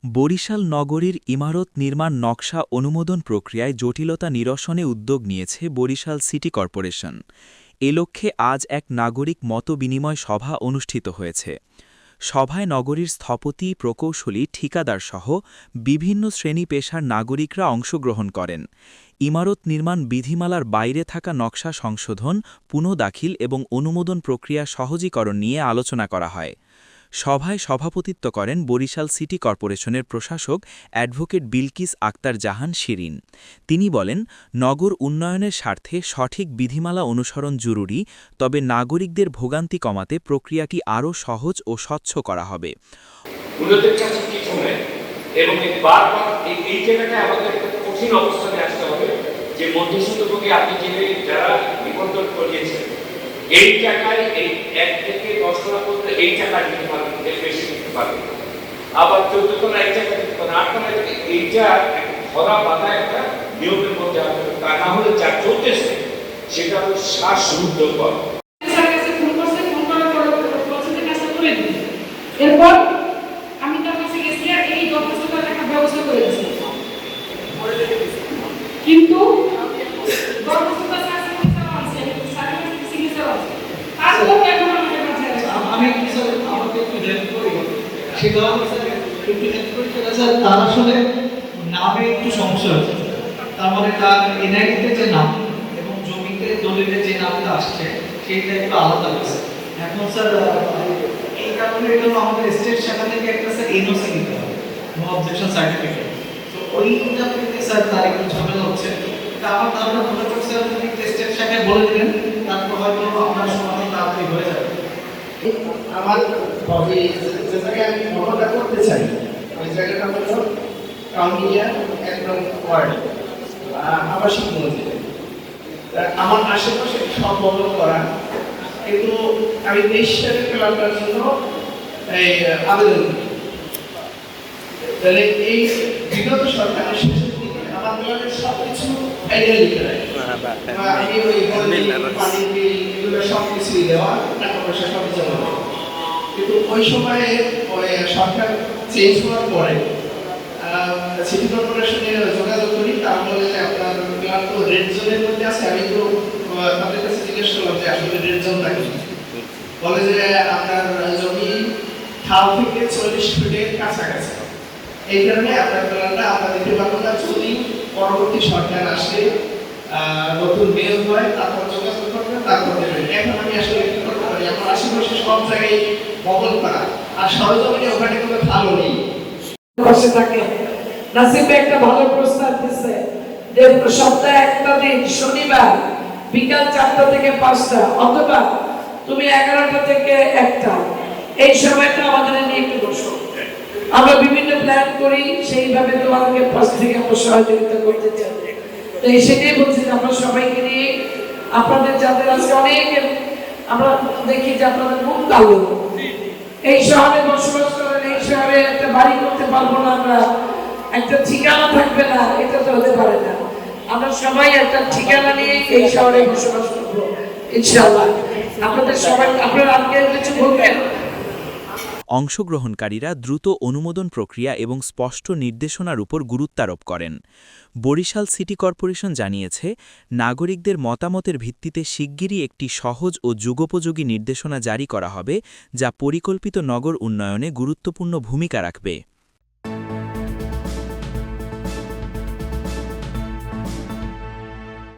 বরিশাল নগরীর ইমারত নির্মাণ নকশা অনুমোদন প্রক্রিয়ায় জটিলতা নিরসনে উদ্যোগ নিয়েছে বরিশাল সিটি কর্পোরেশন। এ লক্ষ্যে আজ এক নাগরিক মতবিনিময় সভা অনুষ্ঠিত হয়েছে। সভায় নগরীর স্থপতি, প্রকৌশলী, ঠিকাদারসহ বিভিন্ন শ্রেণী পেশার নাগরিকরা অংশগ্রহণ করেন। ইমারত নির্মাণ বিধিমালার বাইরে থাকা নকশা সংশোধন, পুনঃদাখিল এবং অনুমোদন প্রক্রিয়া সহজীকরণ নিয়ে আলোচনা করা হয়। সভায় সভাপতিত্ব করেন বরিশাল সিটি কর্পোরেশনের প্রশাসক অ্যাডভোকেট বিলকিস আক্তার জাহান শিরিন। তিনি বলেন, নগর উন্নয়নের স্বার্থে সঠিক বিধিমালা অনুসরণ জরুরি, তবে নাগরিকদের ভোগান্তি কমাতে প্রক্রিয়াটি আরও সহজ ও স্বচ্ছ করা হবে। এবং বারবার এই জায়গাটা আমাদের একটা কঠিন অবস্থানে আসতে হবে যে মধ্যস্থভোগী আপনি যারা নিবন্ধন করিয়েছেন এই টাকায় এই 1 থেকে 10 টাকা পর্যন্ত এই টাকা দিতে পারবেন, এর বেশি দিতে পারবেন, আবার 14 টাকা এক টাকা দিতে পারবেন, 8 টাকা এইটা ধরা বাঁধা একটা নিয়মের মধ্যে আসবে। তা না হলে যা চলতেছে সেটা হলো শ্বাসরুদ্ধকর। এরপর আমি তার কাছে গেছি এই দক্ষতার একটা ব্যবস্থা করে দিয়েছি, কিন্তু আমি আমাকে একটু হেল্প করি, সেটা একটু হেল্প করি। তার আসলে নামে একটু সমস্যা হচ্ছে। তার মানে তার এনআইডিতে যে নাম এবং জমিতে দলিলে যে নামটা আসছে সেইটা একটু আলাদা হয়েছে। এখন স্যার এই কারণে এটা আমাদের স্টেট শাখা থেকে একটা স্যার এনওসি নিতে হবে, নো অবজেকশন সার্টিফিকেট। তো ওইটা পেতে স্যার তার একটু ঝামেলা হচ্ছে। তা আমার ধারণা মনে করছে যদি স্টেট শাখায় বলে দিলেন তারপর হয়তো আপনার সমাধান তাড়াতাড়ি হয়ে যাবে। আমার যে জায়গায় আমি ভ্রমণটা করতে চাই ওই জায়গাটা হলো কাউন্টিয়া একদম ওয়ার্ড আবাসিক মসজিদ। আমার আশেপাশে সব বদল করা, কিন্তু আমি 23 সালে প্ল্যানটার জন্য এই আবেদন করি। তাহলে এই বিগত সরকারের শেষের দিকে আমার প্ল্যানের সব কিছু আইডিয়া লিখে দেয়, আমি ওই পানি বিল এগুলো সব কিছুই দেওয়া, টাকা পয়সা সব জমা দেওয়া। কিন্তু ওই সময়ে ওই সরকার চেঞ্জ হওয়ার পরে সিটি কর্পোরেশনে যোগাযোগ করি, তার বলে যে আপনার প্ল্যান তো রেড জোনের মধ্যে আছে। আমি তো তাদের কাছে জিজ্ঞেস করলাম যে আসলে রেড জোনটা কি, বলে যে আপনার জমি খাল থেকে 40 ফিটের কাছাকাছি, এই কারণে আপনার প্ল্যানটা আমরা দিতে পারবো না। যদি পরবর্তী সরকার আসে, নতুন মেয়র হয়, তারপর যোগাযোগ করবেন, তারপর দেবেন। এখন আমি আসলে কি করতে পারি, আমার আশেপাশে সব জায়গায় বদল করা, আর সরজমিনে ওখানে কোনো ভালো নেই। বসে থাকে নাসিব একটা ভালো প্রস্তাব দিচ্ছে যে সপ্তাহে একটা দিন শনিবার বিকাল 4টা থেকে 5টা অথবা তুমি 11টা থেকে 1টা, এই সময়টা আমাদের নিয়ে একটু বসো, আমরা বিভিন্ন প্ল্যান করি, সেইভাবে তোমাদেরকে পাশ থেকে আমরা সহযোগিতা করতে চাই। তো সেটাই বলছি যে আমরা সবাইকে নিয়ে আপনাদের যাদের আছে অনেক, আমরা দেখি যে আপনাদের খুব কালো এই শহরে বসবাস করেন, এই শহরে একটা বাড়ি করতে পারবো না, আমরা একটা ঠিকানা থাকবে না, এটা তো হতে পারে না। আমরা সবাই একটা ঠিকানা নিয়ে এই শহরে বসবাস করবো ইনশাআল্লাহ। আপনাদের সবাই, আপনারা আজকে কিছু বলবেন? অংশগ্রহণকারীরা দ্রুত অনুমোদন প্রক্রিয়া এবং স্পষ্ট নির্দেশনার উপর গুরুত্বারোপ করেন। বরিশাল সিটি কর্পোরেশন জানিয়েছে, নাগরিকদের মতামতের ভিত্তিতে শিগগিরই একটি সহজ ও যুগোপযোগী নির্দেশনা জারি করা হবে, যা পরিকল্পিত নগর উন্নয়নে গুরুত্বপূর্ণ ভূমিকা রাখবে।